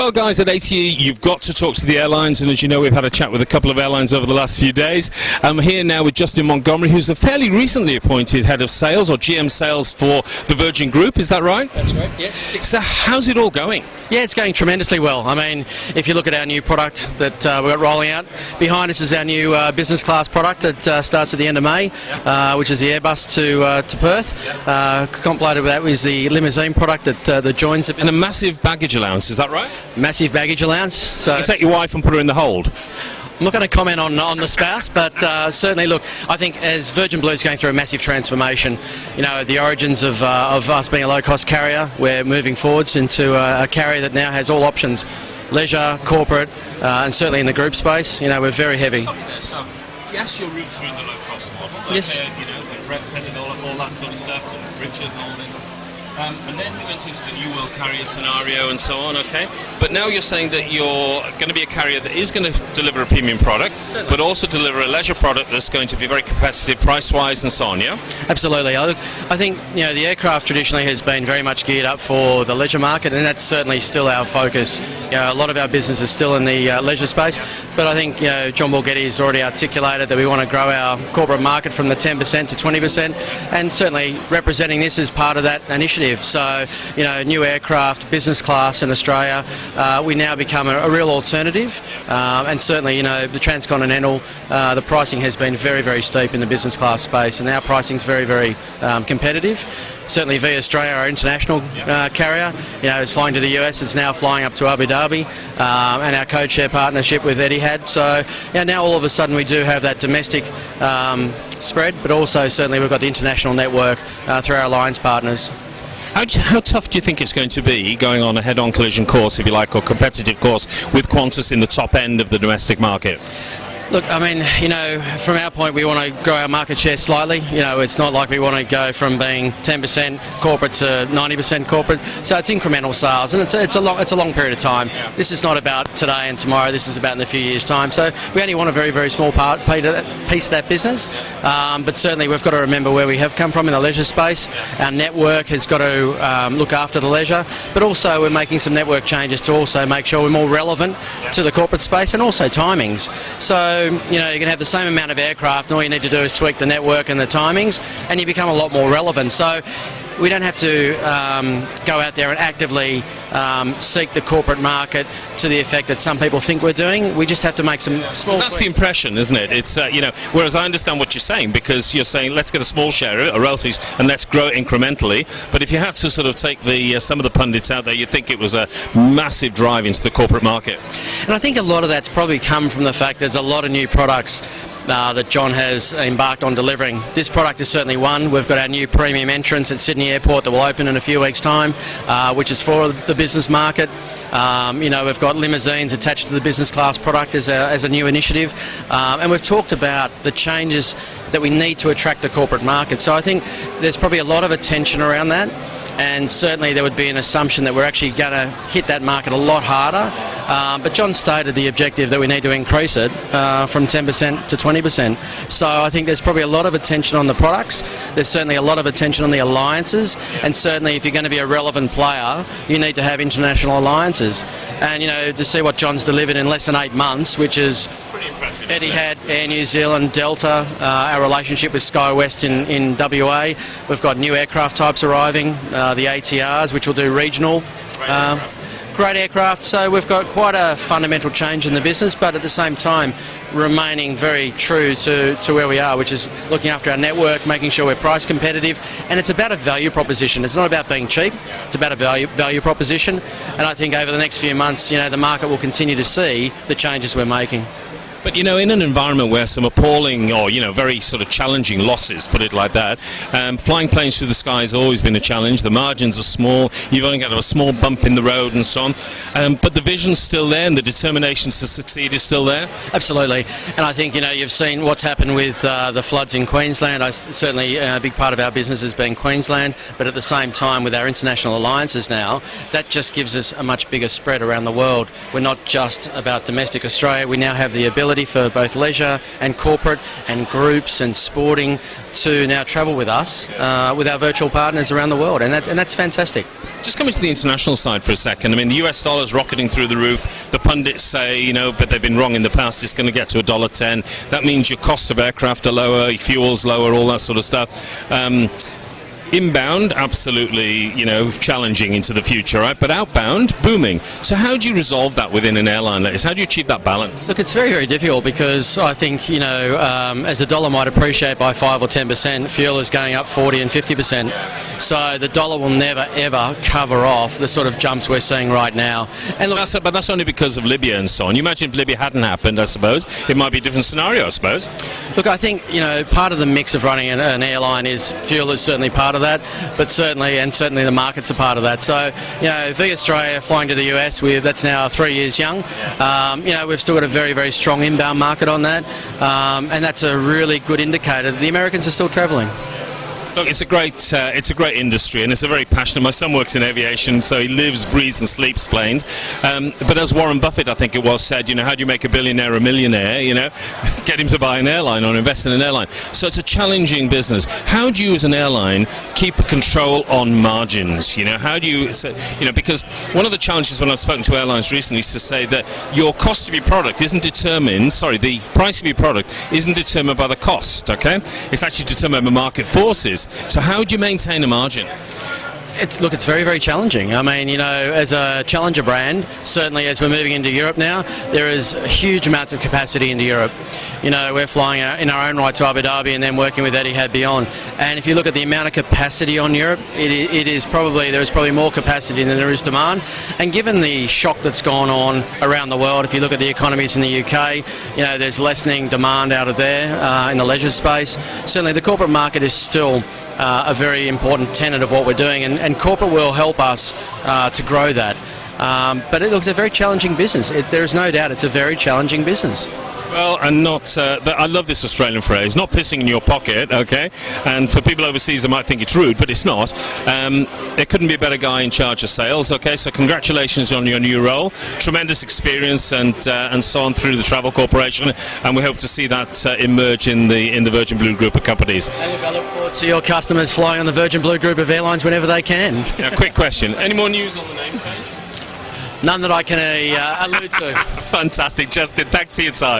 Well, guys, at ATE, you've got to talk to the airlines, and as you know, we've had a chat with a couple of airlines over the last few days. I'm here now with Justin Montgomery, who's a fairly recently appointed head of sales, or GM sales for the Virgin Group. Is that right? That's right, yes. So how's it all going? Yeah, it's going tremendously well. I mean, if you look at our new product that we've got rolling out, behind us is our new business class product that starts at the end of May, which is the Airbus to Perth. Complemented with that is the limousine product that joins it. And a massive baggage allowance, is that right? Massive baggage allowance. So you take your wife and put her in the hold? I'm not going to comment on the spouse, but certainly, look, I think as Virgin Blue is going through a massive transformation, you know, the origins of us being a low-cost carrier, we're moving forwards into a carrier that now has all options, leisure, corporate, and certainly in the group space, you know, we're very heavy. Stop it there, so, yes, your roots are in the low-cost model, like, yes. You know, when Brett said and all that sort of stuff, and Richard and all this. And then you went into the New World Carrier scenario and so on, okay? But now you're saying that you're going to be a carrier that is going to deliver a premium product, certainly, but also deliver a leisure product that's going to be very competitive price-wise and so on, yeah? Absolutely. I think, you know, the aircraft traditionally has been very much geared up for the leisure market, and that's certainly still our focus. You know, a lot of our business is still in the leisure space, but I think, you know, John Borghetti has already articulated that we want to grow our corporate market from the 10% to 20%, and certainly representing this as part of that initiative. So, you know, new aircraft, business class in Australia, we now become a real alternative, and certainly, you know, the transcontinental, the pricing has been very, very steep in the business class space, and our pricing is very, very competitive. Certainly via Australia, our international carrier, you know, is flying to the US, it's now flying up to Abu Dhabi, and our code share partnership with Etihad. So, you know, now all of a sudden we do have that domestic spread, but also certainly we've got the international network through our alliance partners. How tough do you think it's going to be going on a head-on collision course, if you like, or competitive course with Qantas in the top end of the domestic market? Look, I mean, you know, from our point, we want to grow our market share slightly. You know, it's not like we want to go from being 10% corporate to 90% corporate. So it's incremental sales, and it's a long period of time. This is not about today and tomorrow. This is about in a few years' time. So we only want a very, very small piece of that business. But certainly, we've got to remember where we have come from in the leisure space. Our network has got to look after the leisure, but also we're making some network changes to also make sure we're more relevant to the corporate space, and also timings. So, you know, you can have the same amount of aircraft, and all you need to do is tweak the network and the timings, and you become a lot more relevant. So we don't have to go out there and actively seek the corporate market to the effect that some people think we're doing. We just have to make some small tweaks. That's the impression, isn't it? It's, you know, whereas I understand what you're saying, because you're saying let's get a small share of it, or royalties, and let's grow it incrementally. But if you have to sort of take the some of the pundits out there, you'd think it was a massive drive into the corporate market. And I think a lot of that's probably come from the fact there's a lot of new products that John has embarked on delivering. This product is certainly one. We've got our new premium entrance at Sydney Airport that will open in a few weeks' time, which is for the business market. You know, we've got limousines attached to the business class product as a new initiative, and we've talked about the changes that we need to attract the corporate market. So I think there's probably a lot of attention around that, and certainly there would be an assumption that we're actually going to hit that market a lot harder. But John stated the objective that we need to increase it from 10% to 20%. So I think there's probably a lot of attention on the products. There's certainly a lot of attention on the alliances, and certainly if you're going to be a relevant player, you need to have international alliances. And, you know, to see what John's delivered in less than 8 months, which is Etihad, Air New Zealand, Delta, our relationship with SkyWest in WA. We've got new aircraft types arriving, the ATRs, which will do regional. Great aircraft, so we've got quite a fundamental change in the business, but at the same time remaining very true to where we are, which is looking after our network, making sure we're price competitive, and it's about a value proposition. It's not about being cheap, it's about a value proposition, and I think over the next few months, you know, the market will continue to see the changes we're making. But, you know, in an environment where some appalling or, you know, very sort of challenging losses, put it like that, flying planes through the sky has always been a challenge. The margins are small. You've only got a small bump in the road and so on. But the vision's still there, and the determination to succeed is still there. Absolutely. And I think, you know, you've seen what's happened with the floods in Queensland. Certainly a big part of our business has been Queensland, but at the same time with our international alliances now, that just gives us a much bigger spread around the world. We're not just about domestic Australia. We now have the ability ability for both leisure and corporate and groups and sporting to now travel with us, with our virtual partners around the world, and that's fantastic. Just coming to the international side for a second, I mean, the US dollar's rocketing through the roof. The pundits say, but they've been wrong in the past, it's going to get to $1.10. That means your cost of aircraft are lower, your fuel's lower, all that sort of stuff. Inbound, absolutely, challenging into the future, right? But outbound, booming. So how do you resolve that within an airline like this? How do you achieve that balance? Look, it's very, very difficult because I think, as the dollar might appreciate by 5 or 10%, fuel is going up 40 and 50%. So the dollar will never, ever cover off the sort of jumps we're seeing right now. And look, but that's only because of Libya and so on. You imagine if Libya hadn't happened, I suppose, it might be a different scenario, I suppose. Look, I think, part of the mix of running an airline is fuel is certainly part of that, but certainly the market's a part of that. So, V Australia flying to the US, that's now 3 years young. We've still got a very, very strong inbound market on that, and that's a really good indicator that the Americans are still travelling. Look, it's a great industry, and it's a very passionate. My son works in aviation, so he lives, breathes, and sleeps planes. But as Warren Buffett, I think it was, said, how do you make a billionaire a millionaire? Get him to buy an airline or invest in an airline. So it's a challenging business. How do you, as an airline, keep control on margins? How do you, because one of the challenges when I've spoken to airlines recently is to say that your cost of your product isn't determined. Sorry, the price of your product isn't determined by the cost. Okay, it's actually determined by market forces. So how do you maintain a margin? It's very, very challenging. I mean, as a challenger brand, certainly as we're moving into Europe now, there is huge amounts of capacity into Europe. We're flying in our own right to Abu Dhabi and then working with Etihad beyond. And if you look at the amount of capacity on Europe, there is probably more capacity than there is demand. And given the shock that's gone on around the world, if you look at the economies in the UK, there's lessening demand out of there in the leisure space. Certainly the corporate market is still a very important tenet of what we're doing, and corporate will help us to grow that. But it looks a very challenging business. There is no doubt it's a very challenging business. Well, and I love this Australian phrase, not pissing in your pocket, okay? And for people overseas, they might think it's rude, but it's not. There couldn't be a better guy in charge of sales, okay? So congratulations on your new role. Tremendous experience and so on through the Travel Corporation, and we hope to see that emerge in the Virgin Blue Group of companies. I look forward to your customers flying on the Virgin Blue Group of airlines whenever they can. Now, quick question. Any more news on the name change? None that I can allude to. Fantastic, Justin. Thanks for your time.